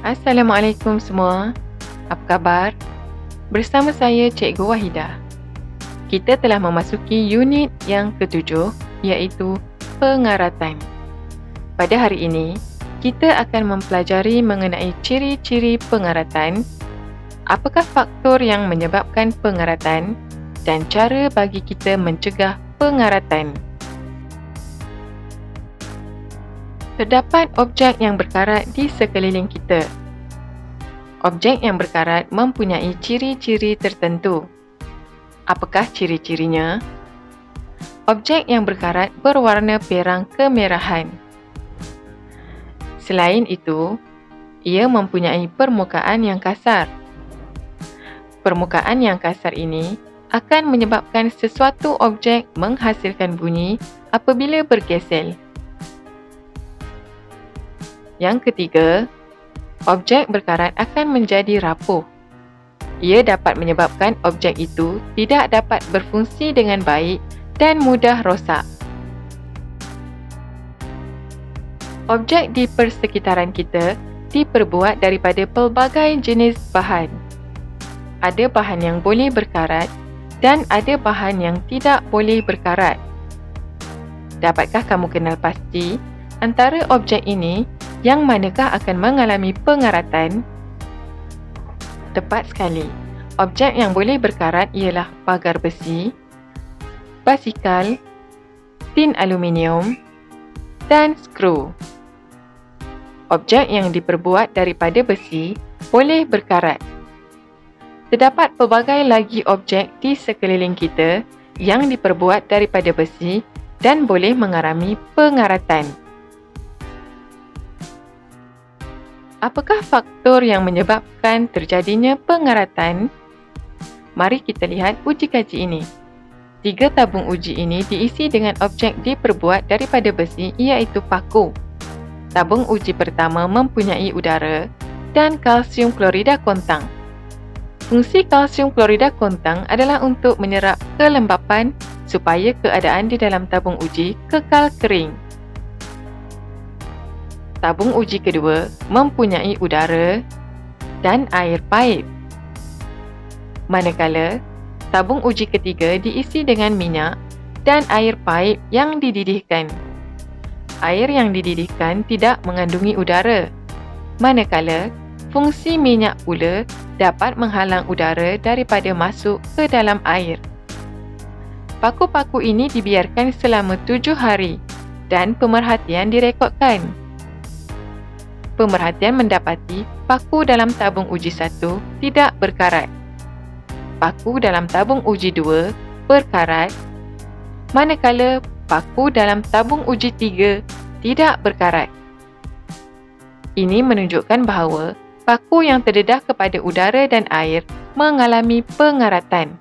Assalamualaikum semua. Apa khabar? Bersama saya Cikgu Wahidah. Kita telah memasuki unit yang ketujuh, iaitu pengaratan. Pada hari ini, kita akan mempelajari mengenai ciri-ciri pengaratan, apakah faktor yang menyebabkan pengaratan, dan cara bagi kita mencegah pengaratan. Terdapat objek yang berkarat di sekeliling kita. Objek yang berkarat mempunyai ciri-ciri tertentu. Apakah ciri-cirinya? Objek yang berkarat berwarna perang kemerahan. Selain itu, ia mempunyai permukaan yang kasar. Permukaan yang kasar ini akan menyebabkan sesuatu objek menghasilkan bunyi apabila bergesel. Yang ketiga, objek berkarat akan menjadi rapuh. Ia dapat menyebabkan objek itu tidak dapat berfungsi dengan baik dan mudah rosak. Objek di persekitaran kita diperbuat daripada pelbagai jenis bahan. Ada bahan yang boleh berkarat dan ada bahan yang tidak boleh berkarat. Dapatkah kamu kenal pasti antara objek ini yang manakah akan mengalami pengaratan? Tepat sekali. Objek yang boleh berkarat ialah pagar besi, basikal, tin aluminium, dan skru. Objek yang diperbuat daripada besi boleh berkarat. Terdapat pelbagai lagi objek di sekeliling kita yang diperbuat daripada besi dan boleh mengalami pengaratan. Apakah faktor yang menyebabkan terjadinya pengaratan? Mari kita lihat uji kaji ini. 3 tabung uji ini diisi dengan objek diperbuat daripada besi, iaitu paku. Tabung uji pertama mempunyai udara dan kalsium klorida kontang. Fungsi kalsium klorida kontang adalah untuk menyerap kelembapan supaya keadaan di dalam tabung uji kekal kering. Tabung uji kedua mempunyai udara dan air paip. Manakala, tabung uji ketiga diisi dengan minyak dan air paip yang dididihkan. Air yang dididihkan tidak mengandungi udara. Manakala, fungsi minyak pula dapat menghalang udara daripada masuk ke dalam air. Paku-paku ini dibiarkan selama 7 hari dan pemerhatian direkodkan. Pemerhatian mendapati paku dalam tabung uji 1 tidak berkarat. Paku dalam tabung uji 2 berkarat, manakala paku dalam tabung uji 3 tidak berkarat. Ini menunjukkan bahawa paku yang terdedah kepada udara dan air mengalami pengaratan,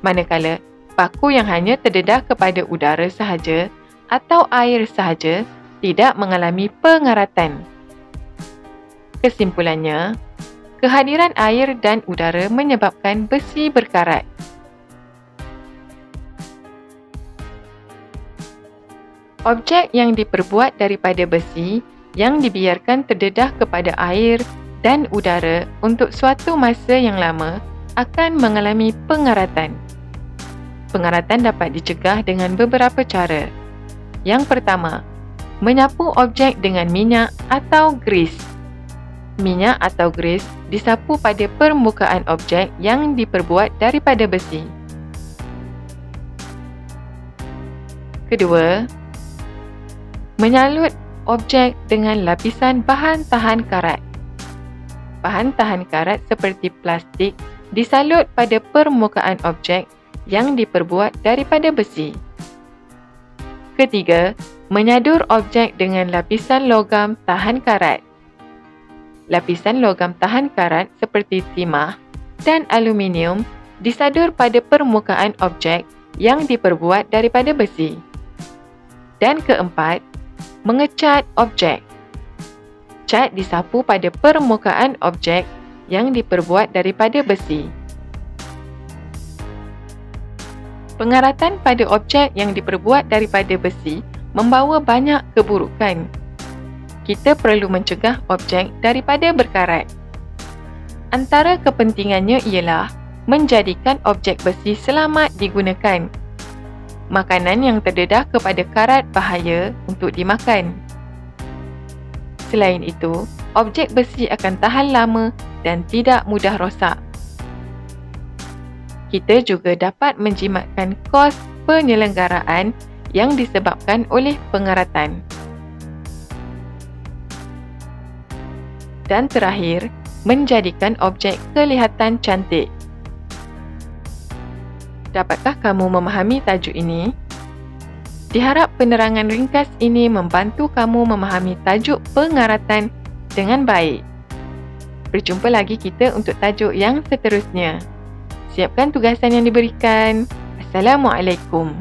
manakala paku yang hanya terdedah kepada udara sahaja atau air sahaja tidak mengalami pengaratan. Kesimpulannya, kehadiran air dan udara menyebabkan besi berkarat. Objek yang diperbuat daripada besi yang dibiarkan terdedah kepada air dan udara untuk suatu masa yang lama akan mengalami pengaratan. Pengaratan dapat dicegah dengan beberapa cara. Yang pertama, menyapu objek dengan minyak atau grease. Minyak atau grease disapu pada permukaan objek yang diperbuat daripada besi. Kedua, menyalut objek dengan lapisan bahan tahan karat. Bahan tahan karat seperti plastik disalut pada permukaan objek yang diperbuat daripada besi. Ketiga, menyadur objek dengan lapisan logam tahan karat. Lapisan logam tahan karat seperti timah dan aluminium disadur pada permukaan objek yang diperbuat daripada besi. Dan keempat, mengecat objek. Cat disapu pada permukaan objek yang diperbuat daripada besi. Pengaratan pada objek yang diperbuat daripada besi membawa banyak keburukan. kita perlu mencegah objek daripada berkarat. Antara kepentingannya ialah menjadikan objek besi selamat digunakan. Makanan yang terdedah kepada karat bahaya untuk dimakan. Selain itu, objek besi akan tahan lama dan tidak mudah rosak. Kita juga dapat menjimatkan kos penyelenggaraan yang disebabkan oleh pengaratan. Dan terakhir, menjadikan objek kelihatan cantik. Dapatkah kamu memahami tajuk ini? Diharap penerangan ringkas ini membantu kamu memahami tajuk pengaratan dengan baik. Berjumpa lagi kita untuk tajuk yang seterusnya. Siapkan tugasan yang diberikan. Assalamualaikum.